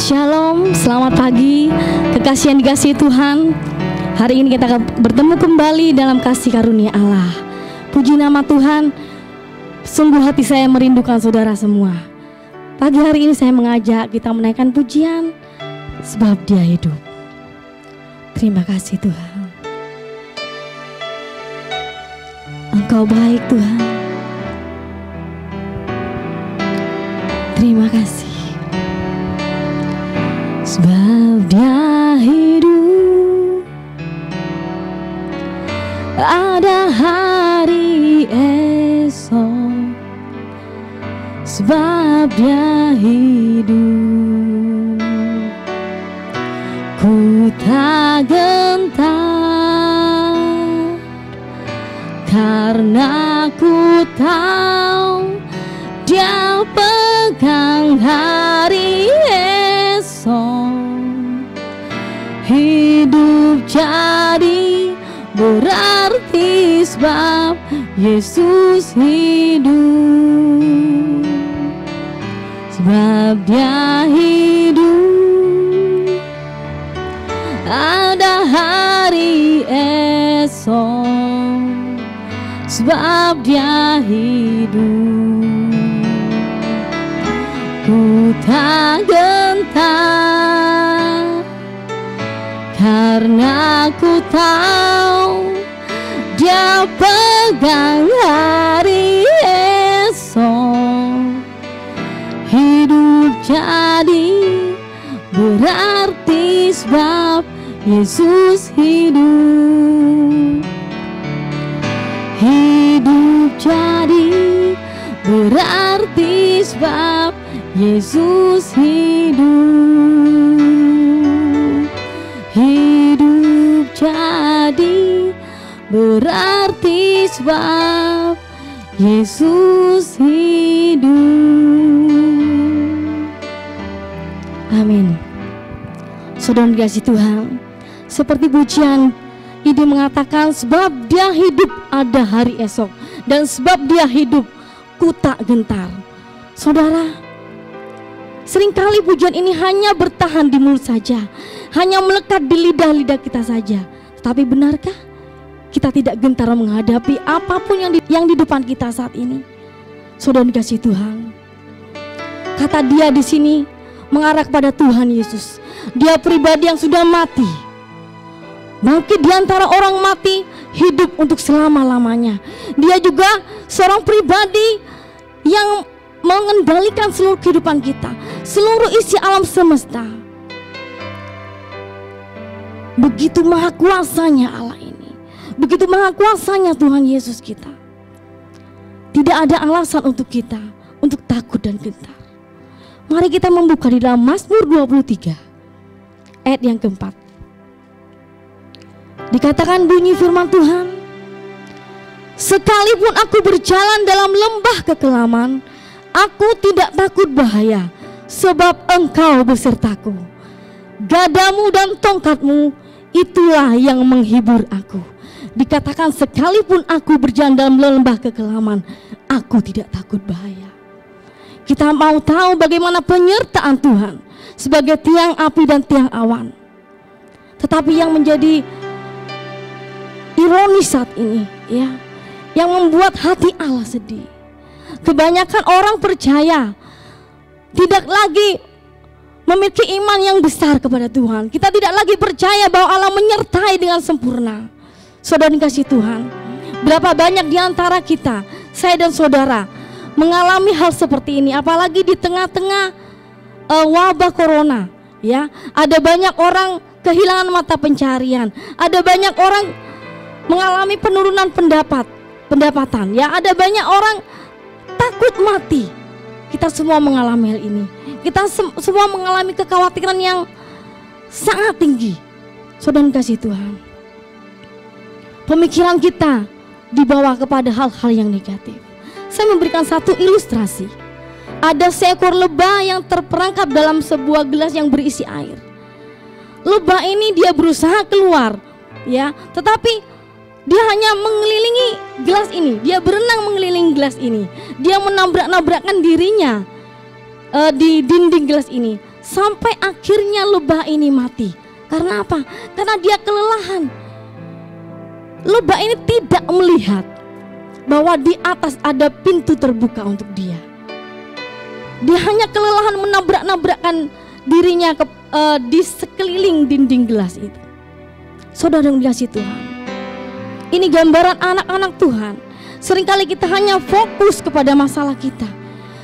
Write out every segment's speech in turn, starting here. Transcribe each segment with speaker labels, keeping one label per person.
Speaker 1: Shalom, selamat pagi, kekasih yang dikasihi Tuhan. Hari ini kita akan bertemu kembali dalam kasih karunia Allah. Puji nama Tuhan, sungguh hati saya merindukan saudara semua. Pagi hari ini saya mengajak kita menaikkan pujian, sebab Dia hidup. Terima kasih Tuhan. Engkau baik Tuhan. Terima kasih. Sebab Dia hidup, ada hari esok. Sebab Dia hidup, ku tak gentar, karena ku tahu Dia pegang hari esok. Hidup jadi berarti sebab Yesus hidup. Sebab Dia hidup, ada hari esok. Sebab Dia hidup, ku tak gentar, karena ku tahu Dia pegang hari esok. Hidup jadi berarti sebab Yesus hidup. Hidup jadi berarti sebab Yesus hidup. Hidup jadi berarti sebab Yesus hidup. Amin. Saudara dikasihi Tuhan, seperti pujian ini mengatakan, sebab Dia hidup ada hari esok, dan sebab Dia hidup ku tak gentar. Saudara, seringkali pujian ini hanya bertahan di mulut saja, hanya melekat di lidah-lidah kita saja. Tetapi benarkah kita tidak gentar menghadapi apapun yang di depan kita saat ini? Saudara dikasihi Tuhan, kata Dia di sini mengarah kepada Tuhan Yesus. Dia pribadi yang sudah mati, bangkit di antara orang mati, hidup untuk selama-lamanya. Dia juga seorang pribadi yang mengendalikan seluruh kehidupan kita, seluruh isi alam semesta. Begitu maha kuasanya Allah ini, begitu maha kuasanya Tuhan Yesus kita. Tidak ada alasan untuk kita untuk takut dan gentar. Mari kita membuka di dalam Mazmur 23 ayat yang keempat. Dikatakan bunyi firman Tuhan, sekalipun aku berjalan dalam lembah kekelaman, aku tidak takut bahaya, sebab Engkau besertaku. Gadamu dan tongkatmu, itulah yang menghibur aku. Dikatakan sekalipun aku berjalan dalam lembah kekelaman, aku tidak takut bahaya. Kita mau tahu bagaimana penyertaan Tuhan sebagai tiang api dan tiang awan. Tetapi yang menjadi ironis saat ini, ya, yang membuat hati Allah sedih, kebanyakan orang percaya tidak lagi memiliki iman yang besar kepada Tuhan. Kita tidak lagi percaya bahwa Allah menyertai dengan sempurna. Saudara dikasihi Tuhan, berapa banyak di antara kita, saya dan saudara, mengalami hal seperti ini, apalagi di tengah-tengah wabah corona, ya. Ada banyak orang kehilangan mata pencarian, ada banyak orang mengalami penurunan pendapatan, ya. Ada banyak orang takut mati. Kita semua mengalami hal ini. Kita semua mengalami kekhawatiran yang sangat tinggi. Saudara kasih Tuhan, pemikiran kita dibawa kepada hal-hal yang negatif. Saya memberikan satu ilustrasi. Ada seekor lebah yang terperangkap dalam sebuah gelas yang berisi air. Lebah ini dia berusaha keluar, ya, tetapi dia hanya mengelilingi gelas ini. Dia berenang mengelilingi gelas ini. Dia menabrak-nabrakkan dirinya di dinding gelas ini. sampai akhirnya lebah ini mati. Karena apa? Karena dia kelelahan. Lebah ini tidak melihat bahwa di atas ada pintu terbuka untuk dia. Dia hanya kelelahan menabrak-nabrakkan dirinya di sekeliling dinding gelas itu. Saudara yang dikasihi Tuhan, ini gambaran anak-anak Tuhan. Seringkali kita hanya fokus kepada masalah kita.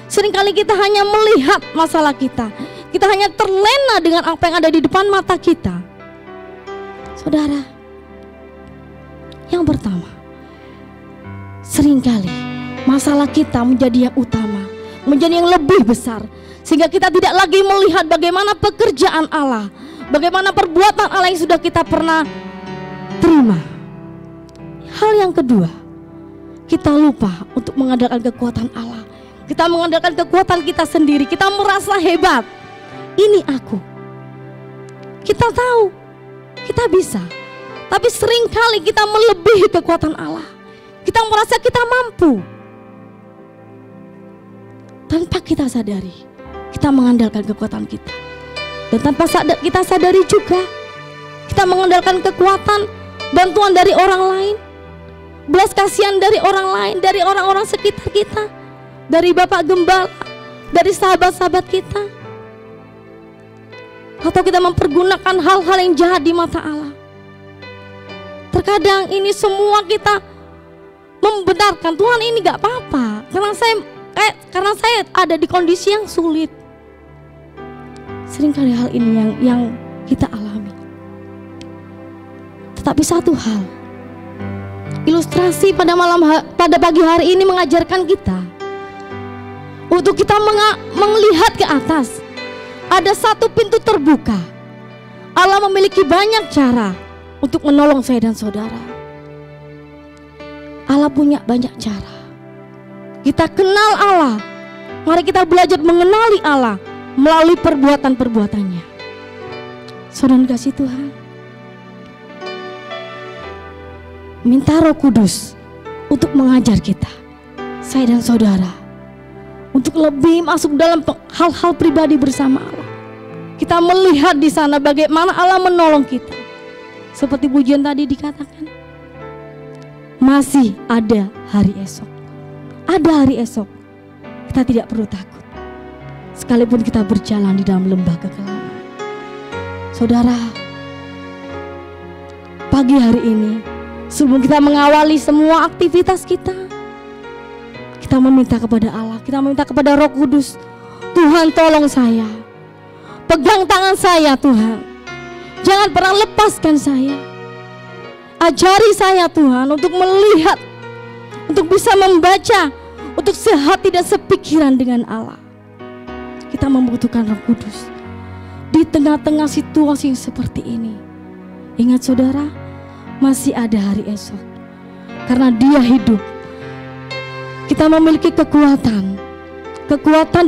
Speaker 1: Seringkali kita hanya melihat masalah kita. Kita hanya terlena dengan apa yang ada di depan mata kita. Saudara, yang pertama, seringkali masalah kita menjadi yang utama, menjadi yang lebih besar, sehingga kita tidak lagi melihat bagaimana pekerjaan Allah, bagaimana perbuatan Allah yang sudah kita pernah terima. Hal yang kedua, kita lupa untuk mengandalkan kekuatan Allah. Kita mengandalkan kekuatan kita sendiri. Kita merasa hebat. Ini aku. Kita tahu kita bisa, tapi seringkali kita melebihi kekuatan Allah. Kita merasa kita mampu. Tanpa kita sadari, kita mengandalkan kekuatan kita. Dan tanpa kita sadari juga, kita mengandalkan kekuatan, bantuan dari orang lain, belas kasihan dari orang lain, dari orang-orang sekitar kita, dari Bapak Gembala, dari sahabat-sahabat kita. Atau kita mempergunakan hal-hal yang jahat di mata Allah. Terkadang ini semua kita membenarkan, Tuhan ini gak apa-apa, karena saya ada di kondisi yang sulit. Seringkali hal ini yang kita alami. Tetapi satu hal, ilustrasi pada pagi hari ini mengajarkan kita untuk kita melihat ke atas. Ada satu pintu terbuka. Allah memiliki banyak cara untuk menolong saya dan saudara. Allah punya banyak cara. Kita kenal Allah. Mari kita belajar mengenali Allah melalui perbuatan-perbuatannya. Saudara kasih Tuhan, minta Roh Kudus untuk mengajar kita, saya dan saudara, untuk lebih masuk dalam hal-hal pribadi bersama Allah. Kita melihat di sana bagaimana Allah menolong kita. Seperti pujian tadi dikatakan, masih ada hari esok. Ada hari esok. Kita tidak perlu takut, sekalipun kita berjalan di dalam lembah kegelapan. Saudara, pagi hari ini, sebelum kita mengawali semua aktivitas kita meminta kepada Allah, kita meminta kepada Roh Kudus, Tuhan tolong saya, pegang tangan saya Tuhan, jangan pernah lepaskan saya, ajari saya Tuhan untuk melihat, untuk bisa membaca, untuk sehati dan sepikiran dengan Allah. Kita membutuhkan Roh Kudus di tengah-tengah situasi seperti ini. Ingat saudara, masih ada hari esok, karena Dia hidup. Kita memiliki kekuatan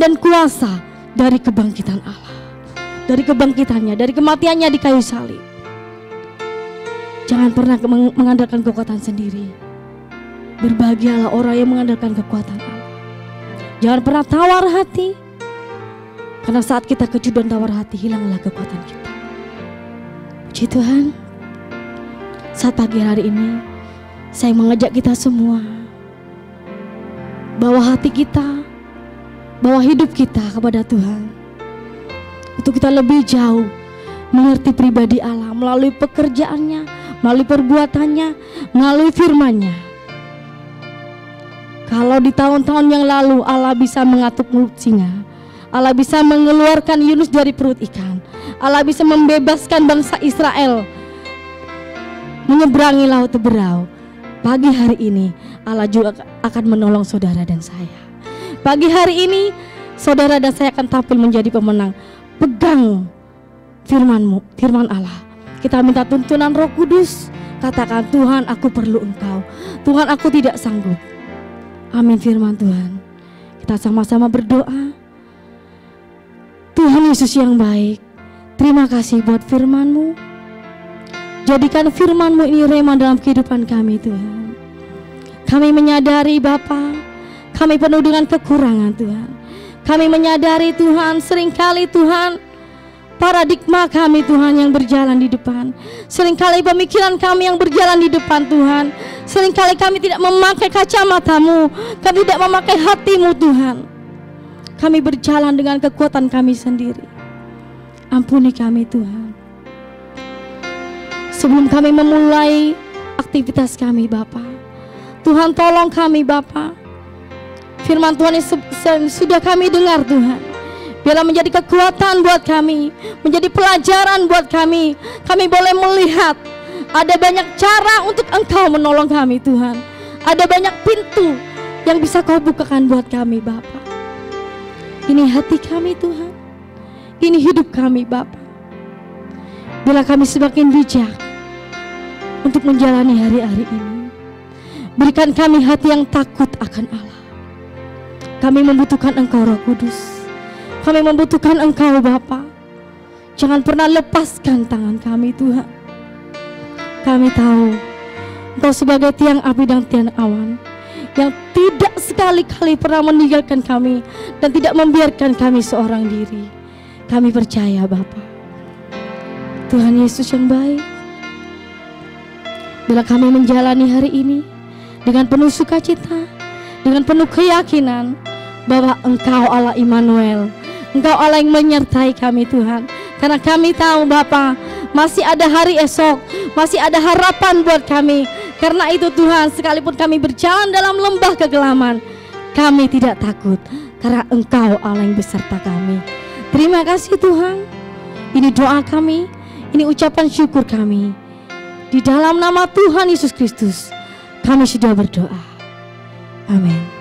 Speaker 1: dan kuasa dari kebangkitan Allah, dari kebangkitannya, dari kematiannya di kayu salib. Jangan pernah mengandalkan kekuatan sendiri. Berbahagialah orang yang mengandalkan kekuatan Allah. Jangan pernah tawar hati, karena saat kita kecut dan tawar hati, hilanglah kekuatan kita. Puji Tuhan, saat pagi hari ini saya mengajak kita semua, bawa hati kita, bawa hidup kita kepada Tuhan, untuk kita lebih jauh mengerti pribadi Allah melalui pekerjaannya, melalui perbuatannya, melalui firman-Nya. Kalau di tahun-tahun yang lalu Allah bisa mengatuk mulut singa, Allah bisa mengeluarkan Yunus dari perut ikan, Allah bisa membebaskan bangsa Israel menyeberangi laut Teberau, pagi hari ini Allah juga akan menolong saudara dan saya. Pagi hari ini saudara dan saya akan tampil menjadi pemenang. Pegang firman-Mu, firman Allah. Kita minta tuntunan Roh Kudus. Katakan, Tuhan aku perlu Engkau, Tuhan aku tidak sanggup. Amin firman Tuhan. Kita sama-sama berdoa. Tuhan Yesus yang baik, terima kasih buat firman-Mu. Jadikan firman-Mu ini rema dalam kehidupan kami Tuhan. Kami menyadari Bapa, kami penuh dengan kekurangan Tuhan. Kami menyadari Tuhan, seringkali Tuhan paradigma kami Tuhan yang berjalan di depan. Seringkali pemikiran kami yang berjalan di depan Tuhan. Seringkali kami tidak memakai kacamata-Mu, kami tidak memakai hati-Mu Tuhan. Kami berjalan dengan kekuatan kami sendiri. Ampuni kami Tuhan. Sebelum kami memulai aktivitas kami Bapa, Tuhan tolong kami Bapa. Firman Tuhan yang sudah kami dengar Tuhan, biarlah menjadi kekuatan buat kami, menjadi pelajaran buat kami. Kami boleh melihat ada banyak cara untuk Engkau menolong kami Tuhan. Ada banyak pintu yang bisa Kau bukakan buat kami Bapa. Ini hati kami Tuhan, ini hidup kami Bapa. Bila kami semakin bijak untuk menjalani hari-hari ini, berikan kami hati yang takut akan Allah. Kami membutuhkan Engkau Roh Kudus. Kami membutuhkan Engkau Bapa. Jangan pernah lepaskan tangan kami Tuhan. Kami tahu Engkau sebagai tiang api dan tiang awan yang tidak sekali-kali pernah meninggalkan kami dan tidak membiarkan kami seorang diri. Kami percaya Bapa. Tuhan Yesus yang baik, bila kami menjalani hari ini dengan penuh sukacita, dengan penuh keyakinan bahwa Engkau Allah Immanuel, Engkau Allah yang menyertai kami Tuhan. Karena kami tahu Bapa, masih ada hari esok, masih ada harapan buat kami. Karena itu Tuhan, sekalipun kami berjalan dalam lembah kegelaman, kami tidak takut, karena Engkau Allah yang beserta kami. Terima kasih Tuhan. Ini doa kami, ini ucapan syukur kami. Di dalam nama Tuhan Yesus Kristus, kami sudah berdoa. Amin.